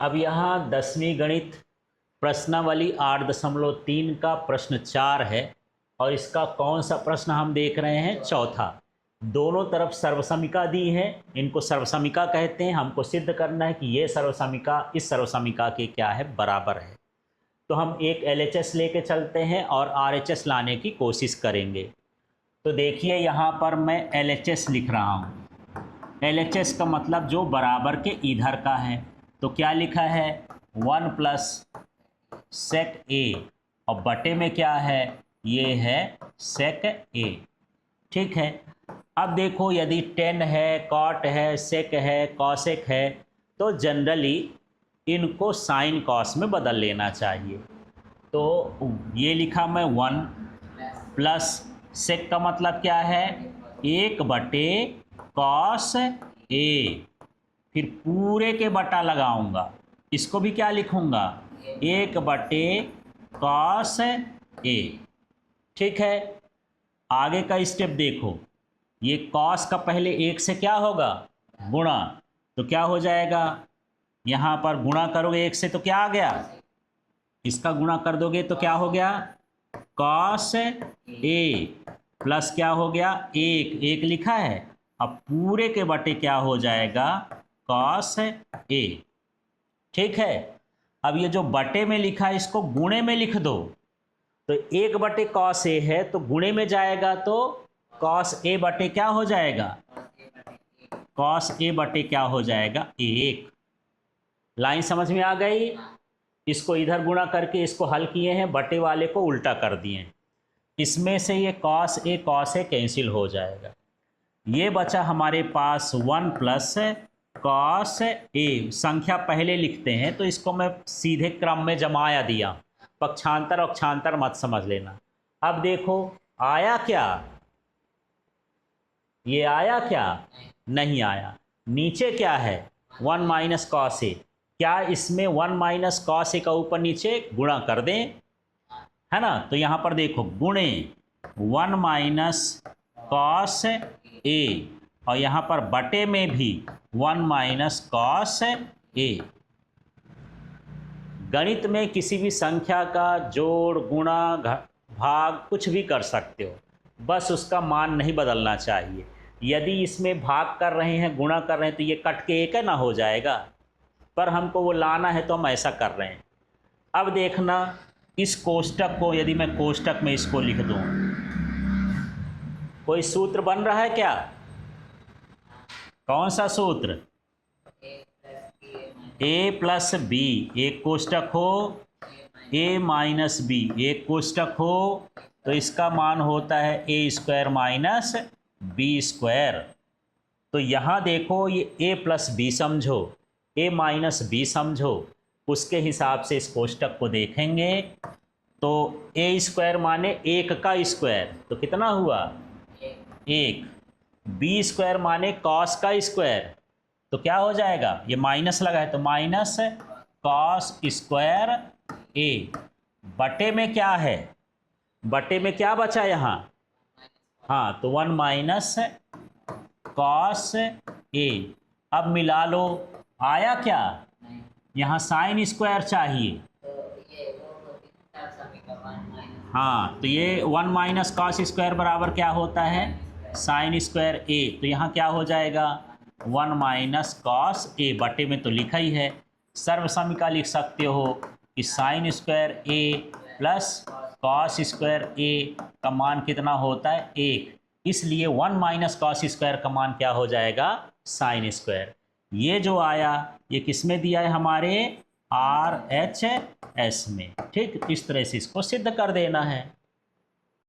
अब यहाँ 10वीं गणित प्रश्नावली 8.3 का प्रश्न 4 है और इसका कौन सा प्रश्न हम देख रहे हैं? चौथा। दोनों तरफ सर्वसमीका दी है, इनको सर्वसमीका कहते हैं। हमको सिद्ध करना है कि ये सर्वसमीका इस सर्वसमीका के क्या है? बराबर है। तो हम एक LHS लेके चलते हैं और RHS लाने की कोशिश करेंगे। तो देखिए यहाँ पर मैं LHS लिख रहा हूँ। LHS का मतलब जो बराबर के इधर का है। तो क्या लिखा है? 1 प्लस सेक ए और बटे में क्या है? ये है सेक ए। ठीक है। अब देखो यदि टेन है, कॉट है, सेक है, कॉसेक है तो जनरली इनको साइन कॉस में बदल लेना चाहिए। तो ये लिखा मैं 1 प्लस सेक का मतलब क्या है? 1 बटे कॉस ए, फिर पूरे के बटा लगाऊंगा, इसको भी क्या लिखूंगा? 1 बटे कॉस ए। ठीक है। आगे का स्टेप देखो, ये कॉस का पहले 1 से क्या होगा? गुणा। तो क्या हो जाएगा? यहाँ पर गुणा करोगे 1 से तो क्या आ गया? इसका गुणा कर दोगे तो क्या हो गया? कॉस ए प्लस क्या हो गया? 1 लिखा है। अब पूरे के बटे क्या हो जाएगा? Cos A. ठीक है। अब ये जो बटे में लिखा है इसको गुणे में लिख दो। तो 1 बटे कॉस ए है तो गुणे में जाएगा तो कॉस ए बटे क्या हो जाएगा? कॉस ए बटे क्या हो जाएगा? 1। लाइन समझ में आ गई? इसको इधर गुणा करके इसको हल किए हैं, बटे वाले को उल्टा कर दिए। इसमें से ये कॉस ए कैंसिल हो जाएगा। ये बचा हमारे पास 1 प्लस कॉस ए। संख्या पहले लिखते हैं तो इसको मैं सीधे क्रम में जमाया दिया, पक्षांतर अक्षांतर मत समझ लेना। अब देखो आया क्या? ये आया क्या? नहीं आया। नीचे क्या है? 1 माइनस कॉस ए। क्या इसमें 1 माइनस कॉस ए का ऊपर नीचे गुणा कर दें? है ना। तो यहाँ पर देखो गुणे 1 माइनस कॉस ए और यहाँ पर बटे में भी 1 माइनस कॉस ए। गणित में किसी भी संख्या का जोड़, गुणा, भाग कुछ भी कर सकते हो, बस उसका मान नहीं बदलना चाहिए। यदि इसमें भाग कर रहे हैं, गुणा कर रहे हैं तो ये कट के एक ना हो जाएगा, पर हमको वो लाना है तो हम ऐसा कर रहे हैं। अब देखना इस कोष्टक को, यदि मैं कोष्टक में इसको लिख दूं, कोई सूत्र बन रहा है क्या? कौन सा सूत्र? ए प्लस बी। एक कोष्टक हो, ए माइनस बी एक कोष्टक हो, तो इसका मान होता है ए स्क्वायर माइनस बी स्क्वायर। तो यहाँ देखो ये ए प्लस बी समझो, ए माइनस बी समझो, उसके हिसाब से इस कोष्टक को देखेंगे तो ए स्क्वायर माने 1 का स्क्वायर, तो कितना हुआ? 1। बी स्क्वायर माने कॉस का स्क्वायर, तो क्या हो जाएगा? ये माइनस लगा है तो माइनस कॉस स्क्वायर ए। बटे में क्या है? बटे में क्या बचा यहाँ? हाँ, तो 1 माइनस कॉस ए। अब मिला लो, आया क्या? यहाँ साइन स्क्वायर चाहिए। हाँ, तो ये 1 माइनस कॉस स्क्वायर बराबर क्या होता है? साइन स्क्वायर ए। तो यहाँ क्या हो जाएगा? 1 माइनस कॉस ए। बटे में तो लिखा ही है। सर्वसमीका लिख सकते हो कि साइन स्क्वायर ए प्लस कॉस स्क्वायर ए का मान कितना होता है? 1। इसलिए 1 माइनस कॉस स्क्वायर का मान क्या हो जाएगा? Sine square. ये जो आया ये किस में दिया है? हमारे RHS में। ठीक, इस तरह से इसको सिद्ध कर देना है।